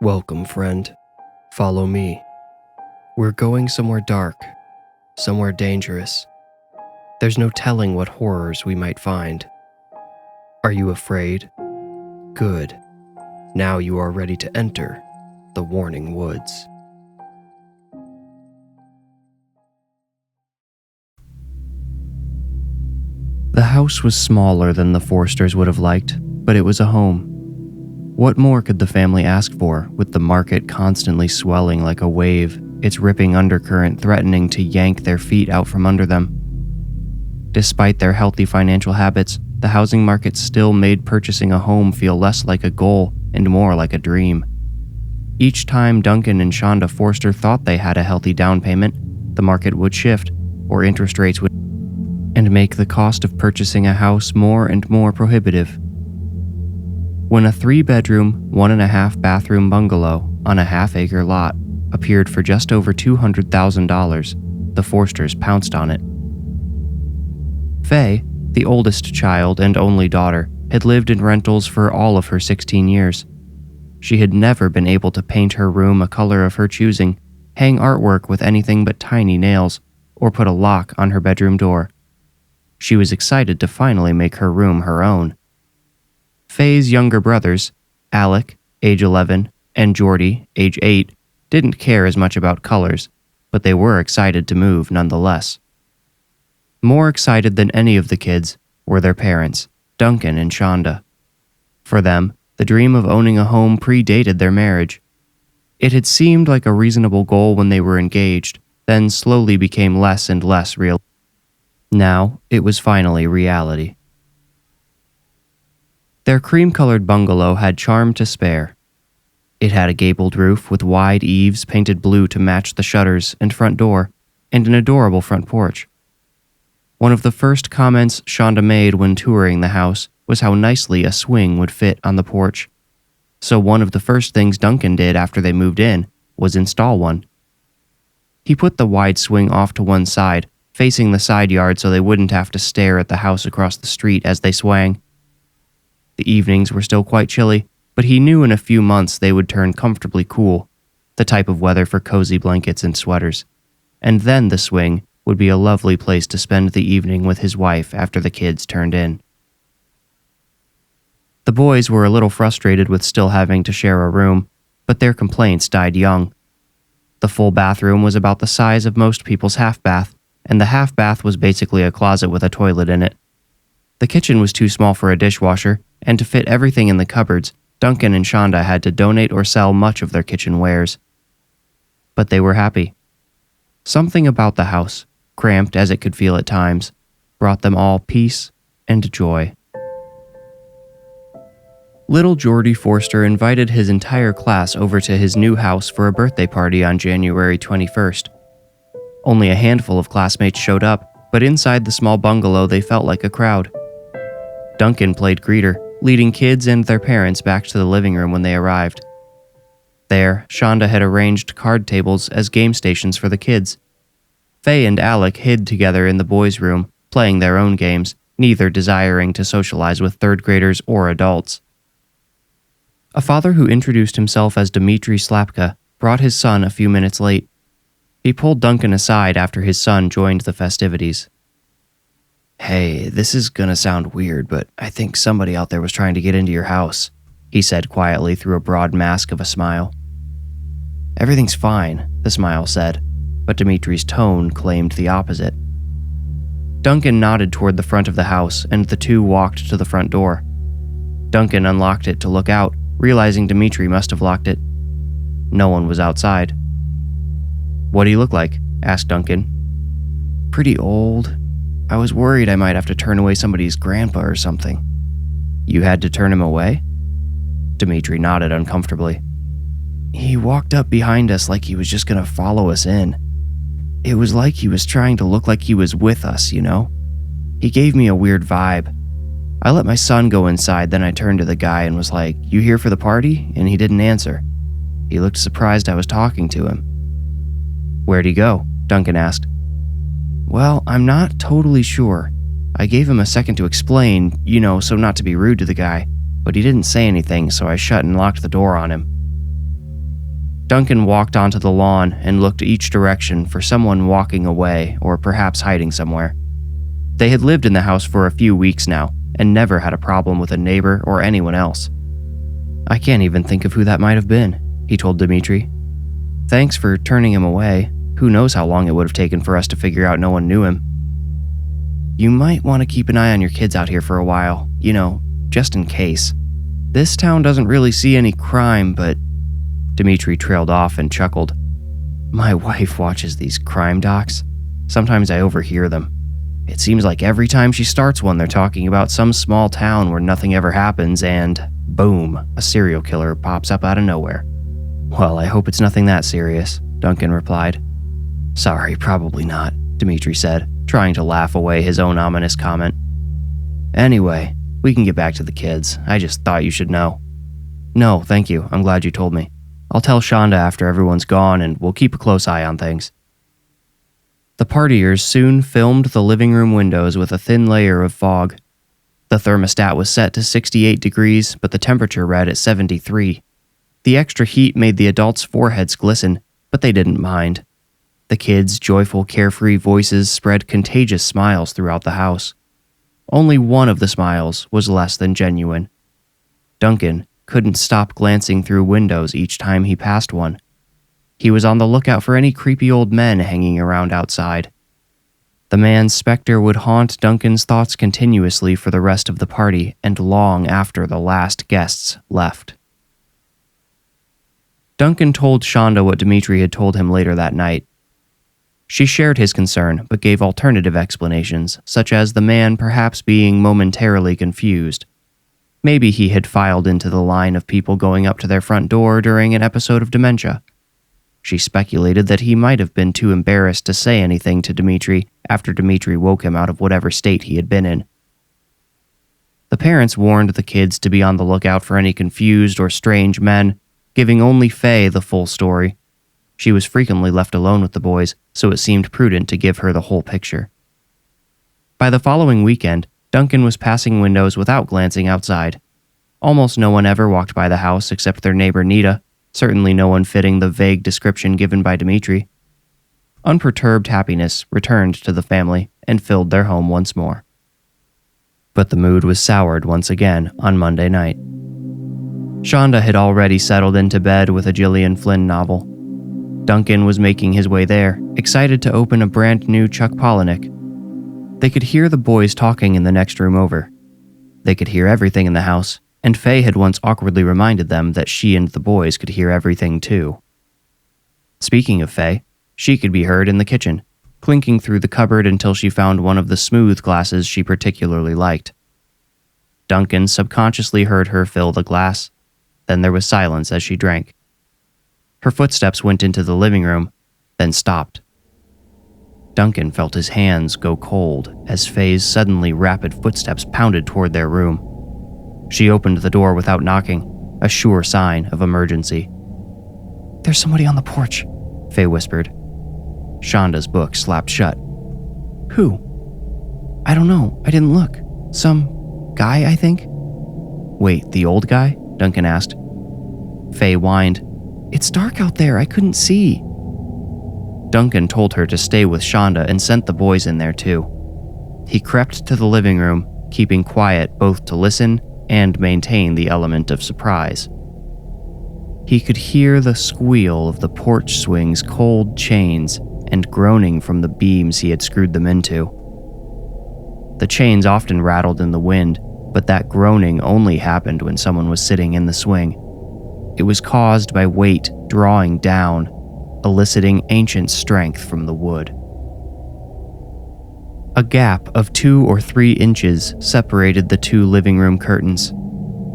Welcome, friend. Follow me. We're going somewhere dark, somewhere dangerous. There's no telling what horrors we might find. Are you afraid? Good. Now you are ready to enter the Warning Woods. The house was smaller than the Forsters would have liked, but it was a home. What more could the family ask for, with the market constantly swelling like a wave, its ripping undercurrent threatening to yank their feet out from under them? Despite their healthy financial habits, the housing market still made purchasing a home feel less like a goal and more like a dream. Each time Duncan and Shonda Forster thought they had a healthy down payment, the market would shift, or interest rates would, and make the cost of purchasing a house more and more prohibitive. When a 3-bedroom, 1.5-bathroom bungalow on a half-acre lot appeared for just over $200,000, the Forsters pounced on it. Faye, the oldest child and only daughter, had lived in rentals for all of her 16 years. She had never been able to paint her room a color of her choosing, hang artwork with anything but tiny nails, or put a lock on her bedroom door. She was excited to finally make her room her own. Faye's younger brothers, Alec, age 11, and Jordy, age 8, didn't care as much about colors, but they were excited to move nonetheless. More excited than any of the kids were their parents, Duncan and Shonda. For them, the dream of owning a home predated their marriage. It had seemed like a reasonable goal when they were engaged, then slowly became less and less real. Now, it was finally reality. Their cream-colored bungalow had charm to spare. It had a gabled roof with wide eaves painted blue to match the shutters and front door, and an adorable front porch. One of the first comments Shonda made when touring the house was how nicely a swing would fit on the porch. So one of the first things Duncan did after they moved in was install one. He put the wide swing off to one side, facing the side yard so they wouldn't have to stare at the house across the street as they swang. The evenings were still quite chilly, but he knew in a few months they would turn comfortably cool, the type of weather for cozy blankets and sweaters. And then the swing would be a lovely place to spend the evening with his wife after the kids turned in. The boys were a little frustrated with still having to share a room, but their complaints died young. The full bathroom was about the size of most people's half bath, and the half bath was basically a closet with a toilet in it. The kitchen was too small for a dishwasher, and to fit everything in the cupboards, Duncan and Shonda had to donate or sell much of their kitchen wares. But they were happy. Something about the house, cramped as it could feel at times, brought them all peace and joy. Little Jordy Forster invited his entire class over to his new house for a birthday party on January 21st. Only a handful of classmates showed up, but inside the small bungalow they felt like a crowd. Duncan played greeter, leading kids and their parents back to the living room when they arrived. There, Shonda had arranged card tables as game stations for the kids. Faye and Alec hid together in the boys' room, playing their own games, neither desiring to socialize with third graders or adults. A father who introduced himself as Dmitri Slapka brought his son a few minutes late. He pulled Duncan aside after his son joined the festivities. "Hey, this is gonna sound weird, but I think somebody out there was trying to get into your house," he said quietly through a broad mask of a smile. "Everything's fine," the smile said, but Dimitri's tone claimed the opposite. Duncan nodded toward the front of the house, and the two walked to the front door. Duncan unlocked it to look out, realizing Dmitri must have locked it. No one was outside. "What do you look like?" asked Duncan. "Pretty old. I was worried I might have to turn away somebody's grandpa or something." "You had to turn him away?" Dmitri nodded uncomfortably. "He walked up behind us like he was just gonna follow us in. It was like he was trying to look like he was with us, you know? He gave me a weird vibe. I let my son go inside, then I turned to the guy and was like, 'You here for the party?' And he didn't answer. He looked surprised I was talking to him." "Where'd he go?" Duncan asked. "Well, I'm not totally sure. I gave him a second to explain, so not to be rude to the guy, but he didn't say anything, so I shut and locked the door on him." Duncan walked onto the lawn and looked each direction for someone walking away or perhaps hiding somewhere. They had lived in the house for a few weeks now and never had a problem with a neighbor or anyone else. "I can't even think of who that might have been," he told Dimitri. "Thanks for turning him away. Who knows how long it would have taken for us to figure out no one knew him." "You might want to keep an eye on your kids out here for a while, just in case. This town doesn't really see any crime, but..." Dimitri trailed off and chuckled. "My wife watches these crime docs. Sometimes I overhear them. It seems like every time she starts one, they're talking about some small town where nothing ever happens and, boom, a serial killer pops up out of nowhere." "Well, I hope it's nothing that serious," Duncan replied. "Sorry, probably not," Dimitri said, trying to laugh away his own ominous comment. "Anyway, we can get back to the kids. I just thought you should know." "No, thank you. I'm glad you told me. I'll tell Shonda after everyone's gone and we'll keep a close eye on things." The partiers soon filmed the living room windows with a thin layer of fog. The thermostat was set to 68 degrees, but the temperature read at 73. The extra heat made the adults' foreheads glisten, but they didn't mind. The kids' joyful, carefree voices spread contagious smiles throughout the house. Only one of the smiles was less than genuine. Duncan couldn't stop glancing through windows each time he passed one. He was on the lookout for any creepy old men hanging around outside. The man's specter would haunt Duncan's thoughts continuously for the rest of the party and long after the last guests left. Duncan told Shonda what Dimitri had told him later that night. She shared his concern, but gave alternative explanations, such as the man perhaps being momentarily confused. Maybe he had filed into the line of people going up to their front door during an episode of dementia. She speculated that he might have been too embarrassed to say anything to Dimitri after Dimitri woke him out of whatever state he had been in. The parents warned the kids to be on the lookout for any confused or strange men, giving only Faye the full story. She was frequently left alone with the boys, so it seemed prudent to give her the whole picture. By the following weekend, Duncan was passing windows without glancing outside. Almost no one ever walked by the house except their neighbor Nita, certainly no one fitting the vague description given by Dimitri. Unperturbed happiness returned to the family and filled their home once more. But the mood was soured once again on Monday night. Shonda had already settled into bed with a Gillian Flynn novel. Duncan was making his way there, excited to open a brand new Chuck Palahniuk. They could hear the boys talking in the next room over. They could hear everything in the house, and Faye had once awkwardly reminded them that she and the boys could hear everything too. Speaking of Faye, she could be heard in the kitchen, clinking through the cupboard until she found one of the smooth glasses she particularly liked. Duncan subconsciously heard her fill the glass. Then there was silence as she drank. Her footsteps went into the living room, then stopped. Duncan felt his hands go cold as Faye's suddenly rapid footsteps pounded toward their room. She opened the door without knocking, a sure sign of emergency. "There's somebody on the porch," Faye whispered. Shonda's book slapped shut. "Who?" "I don't know. I didn't look. Some guy, I think." "Wait, the old guy?" Duncan asked. Faye whined. "It's dark out there. I couldn't see." Duncan told her to stay with Shonda and sent the boys in there too. He crept to the living room, keeping quiet both to listen and maintain the element of surprise. He could hear the squeal of the porch swing's cold chains and groaning from the beams he had screwed them into. The chains often rattled in the wind, but that groaning only happened when someone was sitting in the swing. It was caused by weight drawing down, eliciting ancient strength from the wood. A gap of 2 or 3 inches separated the 2 living room curtains.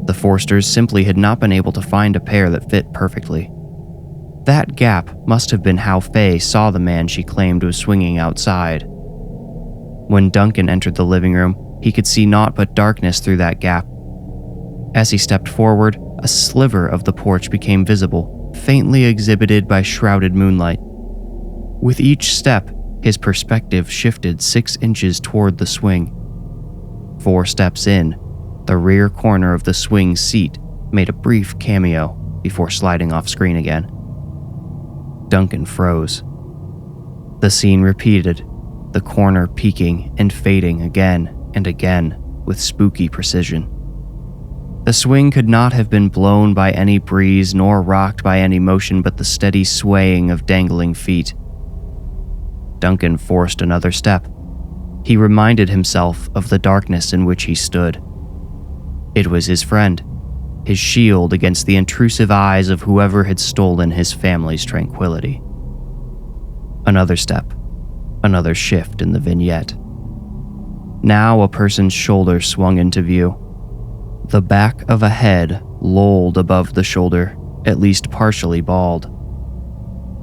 The Forsters simply had not been able to find a pair that fit perfectly. That gap must have been how Faye saw the man she claimed was swinging outside. When Duncan entered the living room, he could see naught but darkness through that gap. As he stepped forward, a sliver of the porch became visible, faintly exhibited by shrouded moonlight. With each step, his perspective shifted 6 inches toward the swing. 4 steps in, the rear corner of the swing seat made a brief cameo before sliding off screen again. Duncan froze. The scene repeated, the corner peaking and fading again and again with spooky precision. The swing could not have been blown by any breeze nor rocked by any motion but the steady swaying of dangling feet. Duncan forced another step. He reminded himself of the darkness in which he stood. It was his friend, his shield against the intrusive eyes of whoever had stolen his family's tranquility. Another step, another shift in the vignette. Now a person's shoulder swung into view. The back of a head lolled above the shoulder, at least partially bald.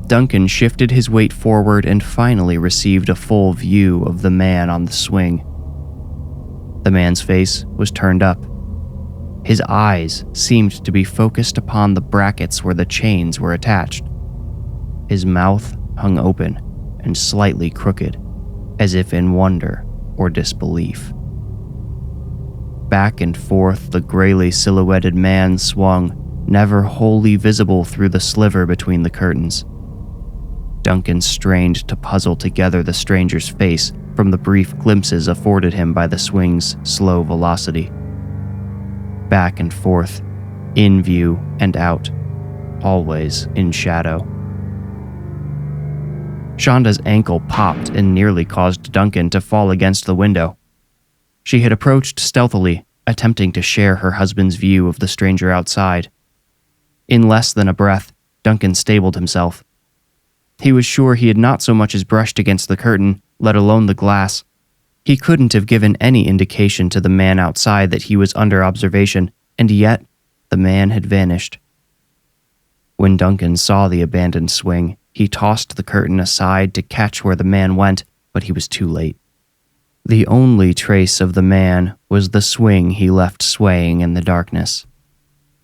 Duncan shifted his weight forward and finally received a full view of the man on the swing. The man's face was turned up. His eyes seemed to be focused upon the brackets where the chains were attached. His mouth hung open and slightly crooked, as if in wonder or disbelief. Back and forth the grayly silhouetted man swung, never wholly visible through the sliver between the curtains. Duncan strained to puzzle together the stranger's face from the brief glimpses afforded him by the swing's slow velocity. Back and forth, in view and out, always in shadow. Shonda's ankle popped and nearly caused Duncan to fall against the window. She had approached stealthily, attempting to share her husband's view of the stranger outside. In less than a breath, Duncan stabled himself. He was sure he had not so much as brushed against the curtain, let alone the glass. He couldn't have given any indication to the man outside that he was under observation, and yet the man had vanished. When Duncan saw the abandoned swing, he tossed the curtain aside to catch where the man went, but he was too late. The only trace of the man was the swing he left swaying in the darkness.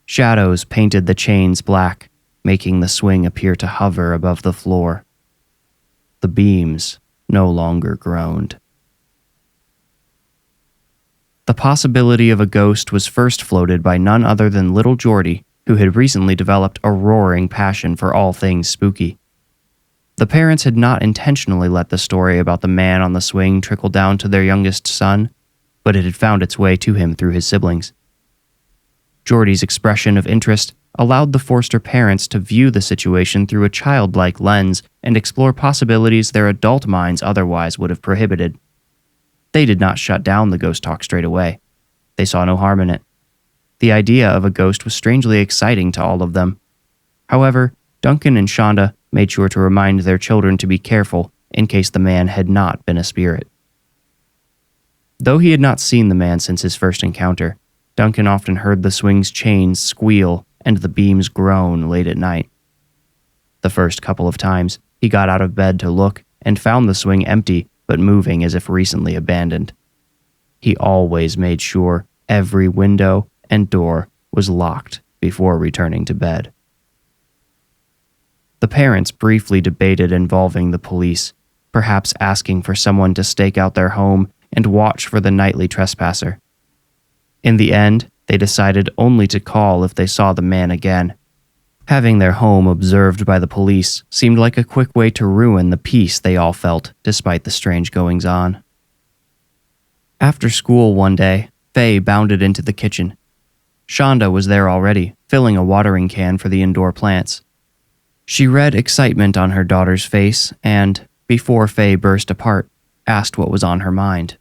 Shadows painted the chains black, making the swing appear to hover above the floor. The beams no longer groaned. The possibility of a ghost was first floated by none other than little Geordie, who had recently developed a roaring passion for all things spooky. The parents had not intentionally let the story about the man on the swing trickle down to their youngest son, but it had found its way to him through his siblings. Geordie's expression of interest allowed the Forster parents to view the situation through a childlike lens and explore possibilities their adult minds otherwise would have prohibited. They did not shut down the ghost talk straight away. They saw no harm in it. The idea of a ghost was strangely exciting to all of them. However, Duncan and Shonda made sure to remind their children to be careful in case the man had not been a spirit. Though he had not seen the man since his first encounter, Duncan often heard the swing's chains squeal and the beams groan late at night. The first couple of times, he got out of bed to look and found the swing empty but moving as if recently abandoned. He always made sure every window and door was locked before returning to bed. The parents briefly debated involving the police, perhaps asking for someone to stake out their home and watch for the nightly trespasser. In the end, they decided only to call if they saw the man again. Having their home observed by the police seemed like a quick way to ruin the peace they all felt despite the strange goings-on. After school one day, Faye bounded into the kitchen. Shonda was there already, filling a watering can for the indoor plants. She read excitement on her daughter's face and, before Faye burst apart, asked what was on her mind.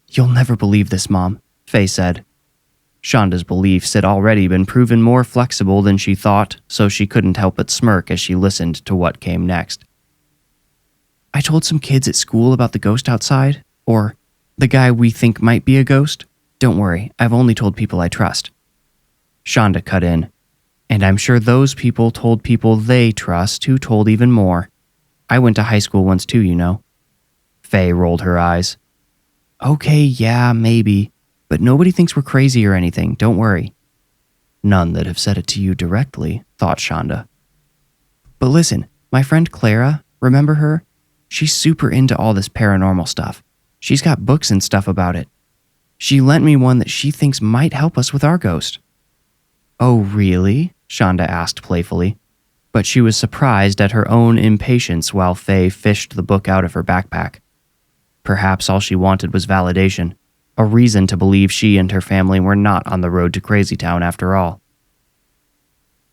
"You'll never believe this, Mom," Faye said. Shonda's beliefs had already been proven more flexible than she thought, so she couldn't help but smirk as she listened to what came next. "I told some kids at school about the ghost outside, or the guy we think might be a ghost. Don't worry, I've only told people I trust." Shonda cut in. "And I'm sure those people told people they trust who told even more. I went to high school once too, you know." Faye rolled her eyes. "Okay, yeah, maybe. But nobody thinks we're crazy or anything, don't worry." "None that have said it to you directly," thought Shonda. "But listen, my friend Clara, remember her? She's super into all this paranormal stuff. She's got books and stuff about it. She lent me one that she thinks might help us with our ghost." "Oh, really?" Shonda asked playfully. but she was surprised at her own impatience while Faye fished the book out of her backpack. Perhaps all she wanted was validation, a reason to believe she and her family were not on the road to Crazy Town after all.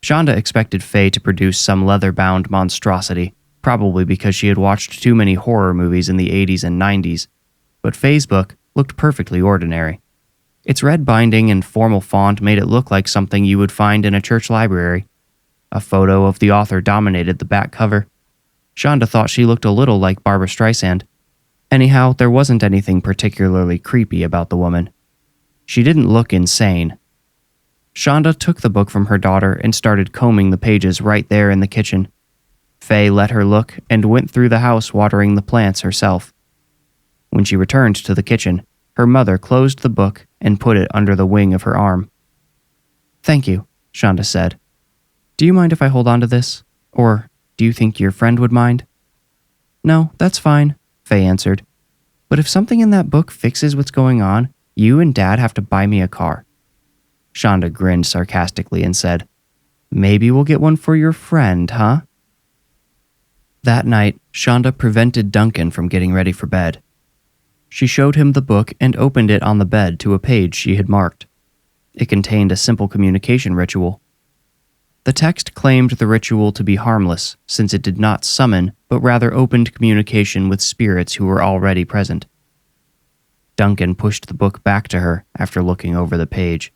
Shonda expected Faye to produce some leather-bound monstrosity, probably because she had watched too many horror movies in the 80s and 90s, but Faye's book looked perfectly ordinary. Its red binding and formal font made it look like something you would find in a church library. A photo of the author dominated the back cover. Shonda thought she looked a little like Barbra Streisand. Anyhow, there wasn't anything particularly creepy about the woman. She didn't look insane. Shonda took the book from her daughter and started combing the pages right there in the kitchen. Faye let her look and went through the house watering the plants herself. When she returned to the kitchen, her mother closed the book and put it under the wing of her arm. "Thank you," Shonda said. "Do you mind if I hold on to this? Or do you think your friend would mind?" "No, that's fine," Faye answered. "But if something in that book fixes what's going on, you and Dad have to buy me a car." Shonda grinned sarcastically and said, "Maybe we'll get one for your friend, huh?" That night, Shonda prevented Duncan from getting ready for bed. She showed him the book and opened it on the bed to a page she had marked. It contained a simple communication ritual. The text claimed the ritual to be harmless, since it did not summon, but rather opened communication with spirits who were already present. Duncan pushed the book back to her after looking over the page.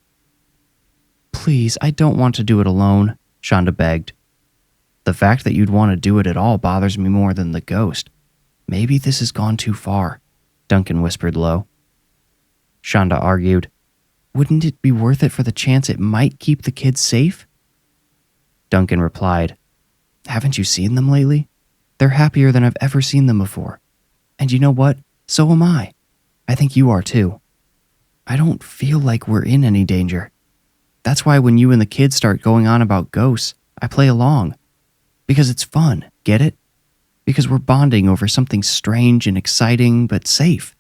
"Please, I don't want to do it alone," Shonda begged. "The fact that you'd want to do it at all bothers me more than the ghost. Maybe this has gone too far," Duncan whispered low. Shonda argued, "Wouldn't it be worth it for the chance it might keep the kids safe?" Duncan replied, "Haven't you seen them lately? They're happier than I've ever seen them before. And you know what? So am I. I think you are too. I don't feel like we're in any danger. That's why when you and the kids start going on about ghosts, I play along. Because it's fun, get it? Because we're bonding over something strange and exciting, but safe.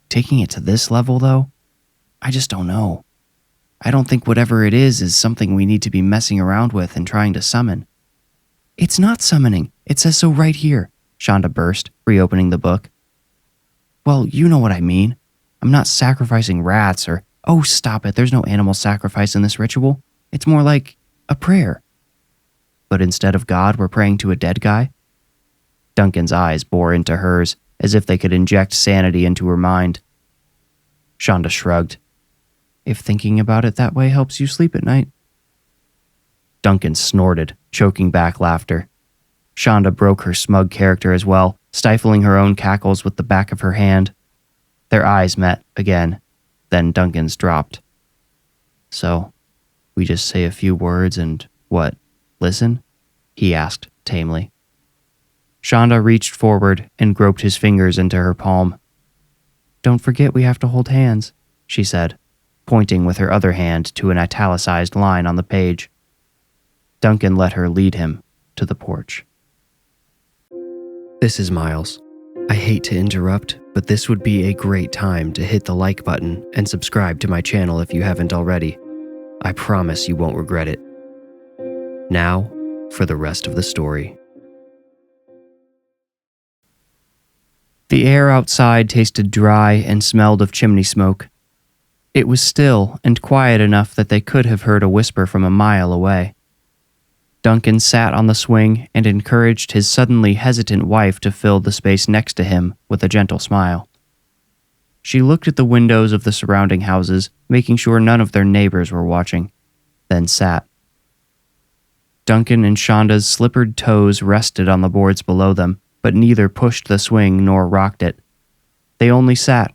Taking it to this level, though, I just don't know. I don't think whatever it is something we need to be messing around with and trying to summon." "It's not summoning. It says so right here," Shonda burst, reopening the book. "Well, you know what I mean. I'm not sacrificing rats or, oh, stop it, there's no animal sacrifice in this ritual. It's more like a prayer." "But instead of God, we're praying to a dead guy?" Duncan's eyes bore into hers, as if they could inject sanity into her mind. Shonda shrugged. "If thinking about it that way helps you sleep at night." Duncan snorted, choking back laughter. Shonda broke her smug character as well, stifling her own cackles with the back of her hand. Their eyes met again, then Duncan's dropped. "So, we just say a few words and, what, listen?" he asked tamely. Shonda reached forward and groped his fingers into her palm. "Don't forget we have to hold hands," she said, pointing with her other hand to an italicized line on the page. Duncan let her lead him to the porch. This is Miles. I hate to interrupt, but this would be a great time to hit the like button and subscribe to my channel if you haven't already. I promise you won't regret it. Now, for the rest of the story. The air outside tasted dry and smelled of chimney smoke. It was still and quiet enough that they could have heard a whisper from a mile away. Duncan sat on the swing and encouraged his suddenly hesitant wife to fill the space next to him with a gentle smile. She looked at the windows of the surrounding houses, making sure none of their neighbors were watching, then sat. Duncan and Shonda's slippered toes rested on the boards below them, but neither pushed the swing nor rocked it. They only sat,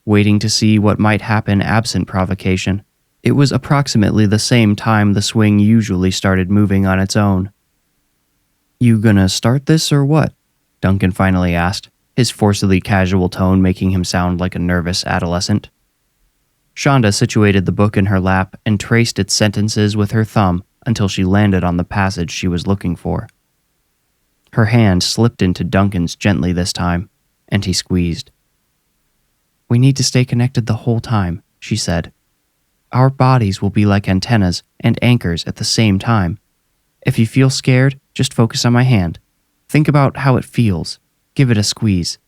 waiting to see what might happen absent provocation. It was approximately the same time the swing usually started moving on its own. "You gonna start this or what?" Duncan finally asked, his forcedly casual tone making him sound like a nervous adolescent. Shonda situated the book in her lap and traced its sentences with her thumb until she landed on the passage she was looking for. Her hand slipped into Duncan's gently this time, and he squeezed. "We need to stay connected the whole time," she said. "Our bodies will be like antennas and anchors at the same time. If you feel scared, just focus on my hand. Think about how it feels. Give it a squeeze."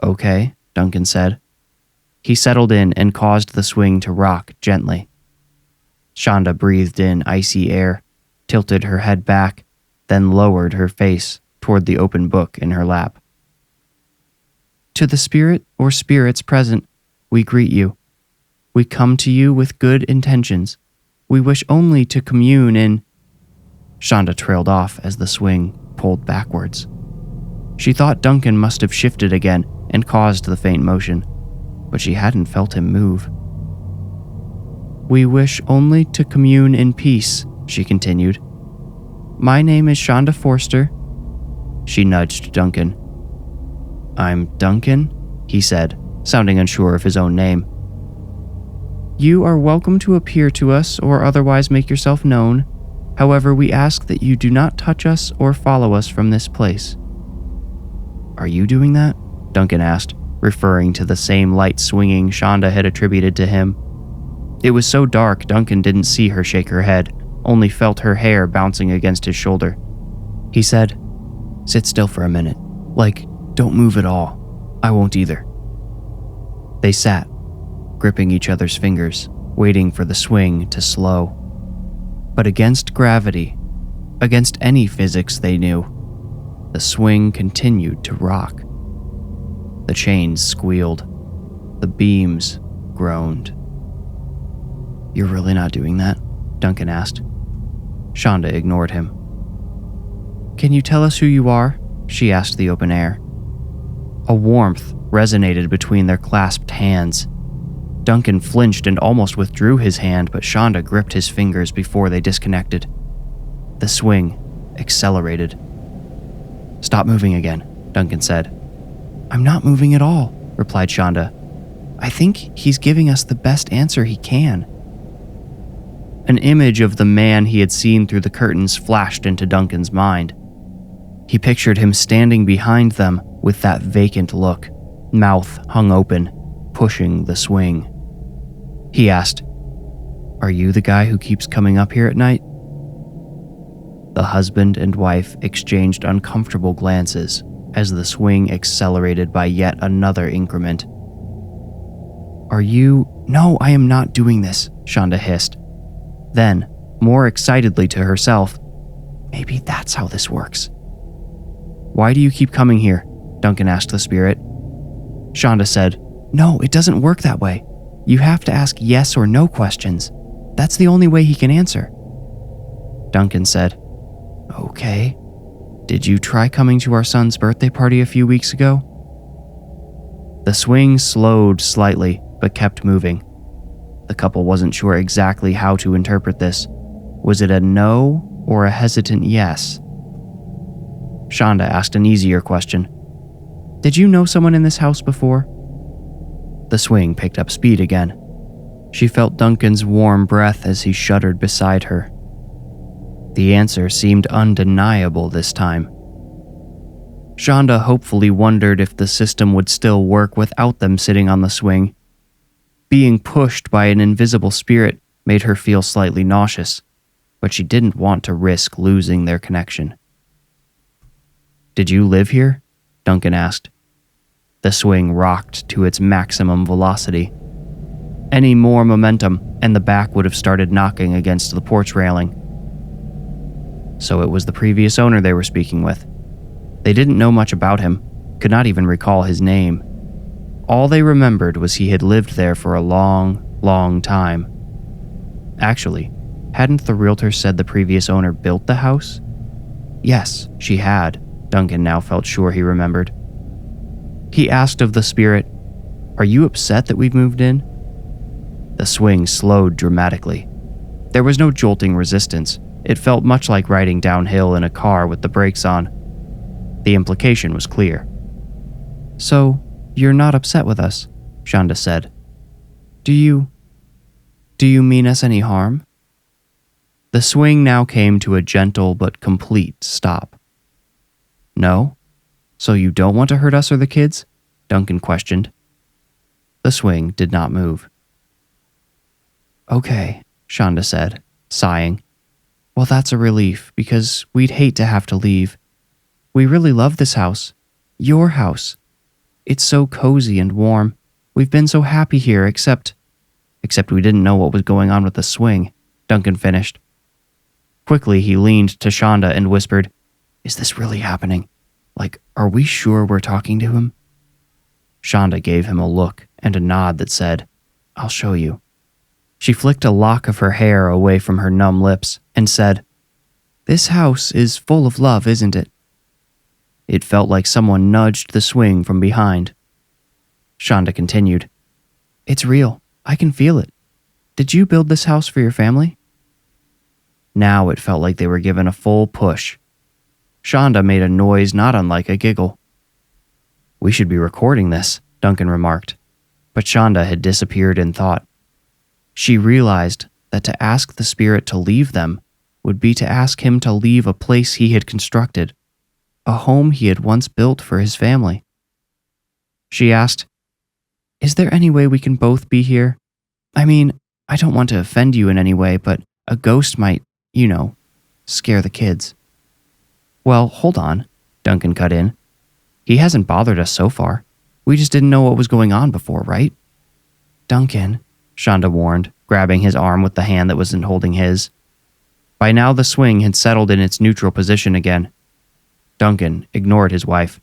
"Okay," Duncan said. He settled in and caused the swing to rock gently. Shonda breathed in icy air, tilted her head back, then lowered her face toward the open book in her lap. "To the spirit or spirits present, we greet you. We come to you with good intentions. We wish only to commune in—" Shonda trailed off as the swing pulled backwards. She thought Duncan must have shifted again and caused the faint motion, but she hadn't felt him move. "We wish only to commune in peace," she continued. "My name is Shonda Forster." She nudged Duncan. "I'm Duncan," he said, sounding unsure of his own name. "You are welcome to appear to us or otherwise make yourself known. However, we ask that you do not touch us or follow us from this place." "Are you doing that?" Duncan asked, referring to the same light swinging Shonda had attributed to him. It was so dark Duncan didn't see her shake her head, only felt her hair bouncing against his shoulder. He said, "Sit still for a minute. Like, don't move at all. I won't either." They sat, gripping each other's fingers, waiting for the swing to slow. But against gravity, against any physics they knew, the swing continued to rock. The chains squealed. The beams groaned. "You're really not doing that?" Duncan asked. Shonda ignored him. "Can you tell us who you are?" she asked the open air. A warmth resonated between their clasped hands. Duncan flinched and almost withdrew his hand, but Shonda gripped his fingers before they disconnected. The swing accelerated. "Stop moving again," Duncan said. "I'm not moving at all," replied Shonda. "I think he's giving us the best answer he can." An image of the man he had seen through the curtains flashed into Duncan's mind. He pictured him standing behind them with that vacant look, mouth hung open, pushing the swing. He asked, "Are you the guy who keeps coming up here at night?" The husband and wife exchanged uncomfortable glances as the swing accelerated by yet another increment. "Are you—" "No, I am not doing this," Shonda hissed. Then, more excitedly to herself, "Maybe that's how this works." "Why do you keep coming here?" Duncan asked the spirit. Shonda said, "No, it doesn't work that way. You have to ask yes or no questions. That's the only way he can answer." Duncan said, "Okay. Did you try coming to our son's birthday party a few weeks ago?" The swing slowed slightly, but kept moving. The couple wasn't sure exactly how to interpret this. Was it a no or a hesitant yes? Shonda asked an easier question. "Did you know someone in this house before?" The swing picked up speed again. She felt Duncan's warm breath as he shuddered beside her. The answer seemed undeniable this time. Shonda hopefully wondered if the system would still work without them sitting on the swing. Being pushed by an invisible spirit made her feel slightly nauseous, but she didn't want to risk losing their connection. "Did you live here?" Duncan asked. The swing rocked to its maximum velocity. Any more momentum, and the back would have started knocking against the porch railing. So it was the previous owner they were speaking with. They didn't know much about him, could not even recall his name. All they remembered was he had lived there for a long, long time. Actually, hadn't the realtor said the previous owner built the house? Yes, she had, Duncan now felt sure he remembered. He asked of the spirit, "Are you upset that we've moved in?" The swing slowed dramatically. There was no jolting resistance. It felt much like riding downhill in a car with the brakes on. The implication was clear. "So, you're not upset with us," Shonda said. Do you mean us any harm?" The swing now came to a gentle but complete stop. "No? So you don't want to hurt us or the kids?" Duncan questioned. The swing did not move. "Okay," Shonda said, sighing. Well, that's a relief, because we'd hate to have to leave. We really love this house. Your house. It's so cozy and warm. We've been so happy here, except we didn't know what was going on with the swing, Duncan finished. Quickly, he leaned to Shonda and whispered, "Is this really happening? Like, are we sure we're talking to him?" Shonda gave him a look and a nod that said, "I'll show you." She flicked a lock of her hair away from her numb lips and said, "This house is full of love, isn't it?" It felt like someone nudged the swing from behind. Shonda continued, "It's real. I can feel it. Did you build this house for your family?" Now it felt like they were given a full push. Shonda made a noise not unlike a giggle. "We should be recording this," Duncan remarked, but Shonda had disappeared in thought. She realized that to ask the spirit to leave them would be to ask him to leave a place he had constructed, a home he had once built for his family. She asked, "Is there any way we can both be here? I mean, I don't want to offend you in any way, but a ghost might, scare the kids." "Well, hold on," Duncan cut in. "He hasn't bothered us so far. We just didn't know what was going on before, right?" "Duncan," Shonda warned, grabbing his arm with the hand that wasn't holding his. By now the swing had settled in its neutral position again. Duncan ignored his wife.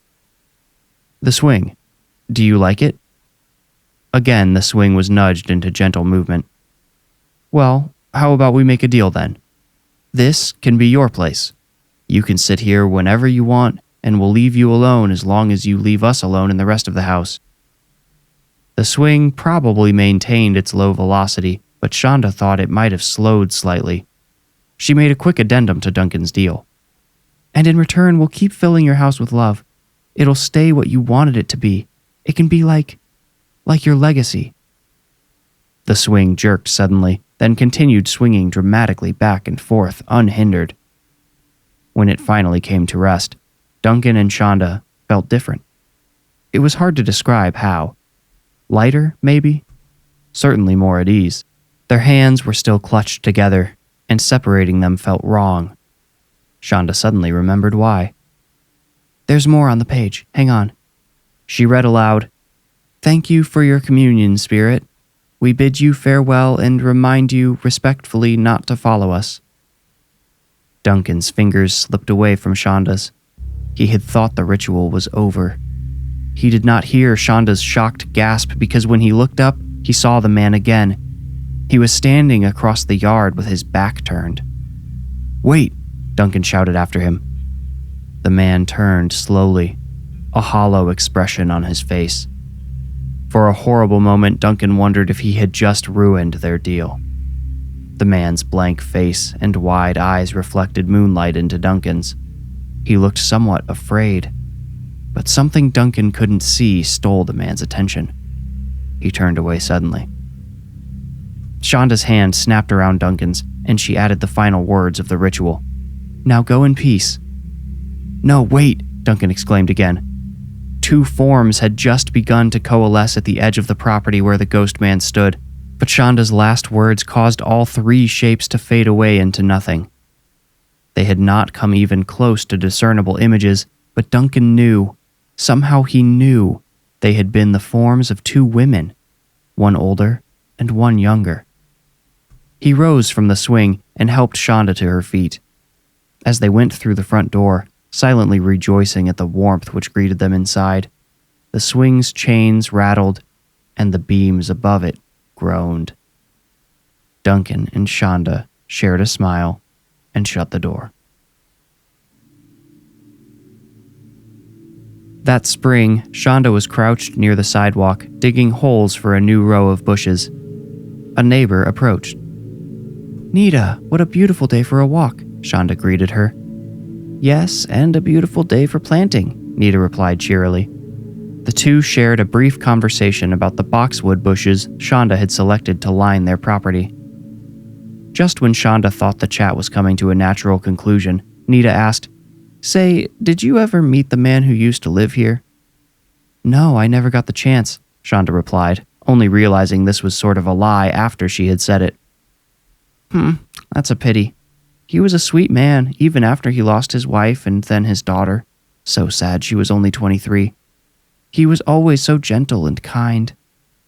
"The swing. Do you like it?" Again, the swing was nudged into gentle movement. "Well, how about we make a deal then? This can be your place. You can sit here whenever you want, and we'll leave you alone as long as you leave us alone in the rest of the house." The swing probably maintained its low velocity, but Shonda thought it might have slowed slightly. She made a quick addendum to Duncan's deal. "And in return, we'll keep filling your house with love. It'll stay what you wanted it to be. It can be like your legacy." The swing jerked suddenly, then continued swinging dramatically back and forth, unhindered. When it finally came to rest, Duncan and Shonda felt different. It was hard to describe how. Lighter, maybe? Certainly more at ease. Their hands were still clutched together, and separating them felt wrong. Shonda suddenly remembered why. "There's more on the page. Hang on." She read aloud, "Thank you for your communion, spirit. We bid you farewell and remind you respectfully not to follow us." Duncan's fingers slipped away from Shonda's. He had thought the ritual was over. He did not hear Shonda's shocked gasp because when he looked up, he saw the man again. He was standing across the yard with his back turned. "Wait!" Duncan shouted after him. The man turned slowly, a hollow expression on his face. For a horrible moment, Duncan wondered if he had just ruined their deal. The man's blank face and wide eyes reflected moonlight into Duncan's. He looked somewhat afraid, but something Duncan couldn't see stole the man's attention. He turned away suddenly. Shonda's hand snapped around Duncan's, and she added the final words of the ritual. "Now go in peace." "No, wait!" Duncan exclaimed again. Two forms had just begun to coalesce at the edge of the property where the ghost man stood, but Shonda's last words caused all three shapes to fade away into nothing. They had not come even close to discernible images, but Duncan knew, somehow he knew, they had been the forms of two women, one older and one younger. He rose from the swing and helped Shonda to her feet. As they went through the front door, silently rejoicing at the warmth which greeted them inside, the swing's chains rattled and the beams above it groaned. Duncan and Shonda shared a smile and shut the door. That spring, Shonda was crouched near the sidewalk, digging holes for a new row of bushes. A neighbor approached. "Nita, what a beautiful day for a walk," Shonda greeted her. "Yes, and a beautiful day for planting," Nita replied cheerily. The two shared a brief conversation about the boxwood bushes Shonda had selected to line their property. Just when Shonda thought the chat was coming to a natural conclusion, Nita asked, "Say, did you ever meet the man who used to live here?" "No, I never got the chance," Shonda replied, only realizing this was sort of a lie after she had said it. That's a pity. He was a sweet man, even after he lost his wife and then his daughter. So sad she was only 23. He was always so gentle and kind.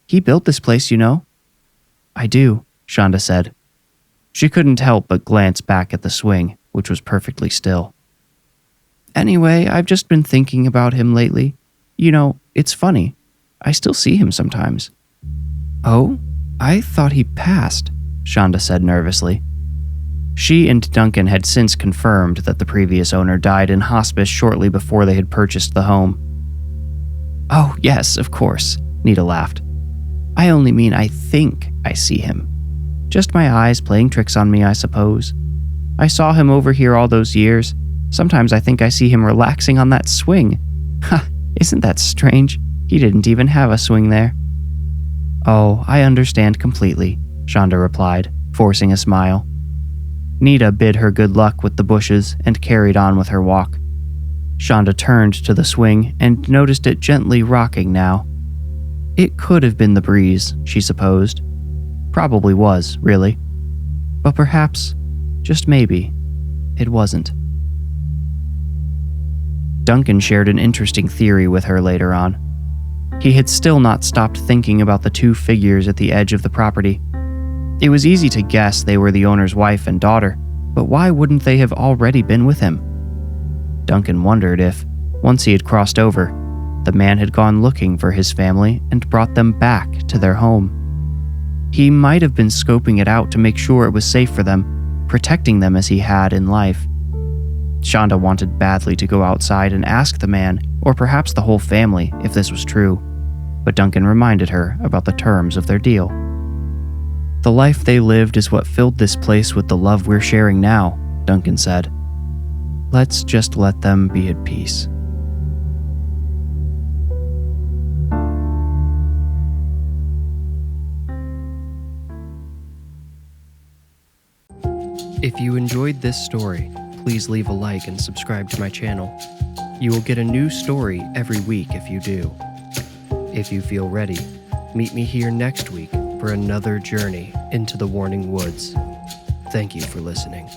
He built this place, you know." "I do," Shonda said. She couldn't help but glance back at the swing, which was perfectly still. "Anyway, I've just been thinking about him lately. You know, it's funny. I still see him sometimes." "Oh? I thought he passed," Shonda said nervously. She and Duncan had since confirmed that the previous owner died in hospice shortly before they had purchased the home. "Oh, yes, of course," Nita laughed. "I only mean I think I see him. Just my eyes playing tricks on me, I suppose. I saw him over here all those years. Sometimes I think I see him relaxing on that swing. Ha, isn't that strange? He didn't even have a swing there." "Oh, I understand completely," Shonda replied, forcing a smile. Nita bid her good luck with the bushes and carried on with her walk. Shonda turned to the swing and noticed it gently rocking now. It could have been the breeze, she supposed. Probably was, really. But perhaps, just maybe, it wasn't. Duncan shared an interesting theory with her later on. He had still not stopped thinking about the two figures at the edge of the property. It was easy to guess they were the owner's wife and daughter, but why wouldn't they have already been with him? Duncan wondered if, once he had crossed over, the man had gone looking for his family and brought them back to their home. He might have been scoping it out to make sure it was safe for them, protecting them as he had in life. Shonda wanted badly to go outside and ask the man, or perhaps the whole family, if this was true, but Duncan reminded her about the terms of their deal. "The life they lived is what filled this place with the love we're sharing now," Duncan said. "Let's just let them be at peace." If you enjoyed this story, please leave a like and subscribe to my channel. You will get a new story every week if you do. If you feel ready, meet me here next week for another journey into the Warning Woods. Thank you for listening.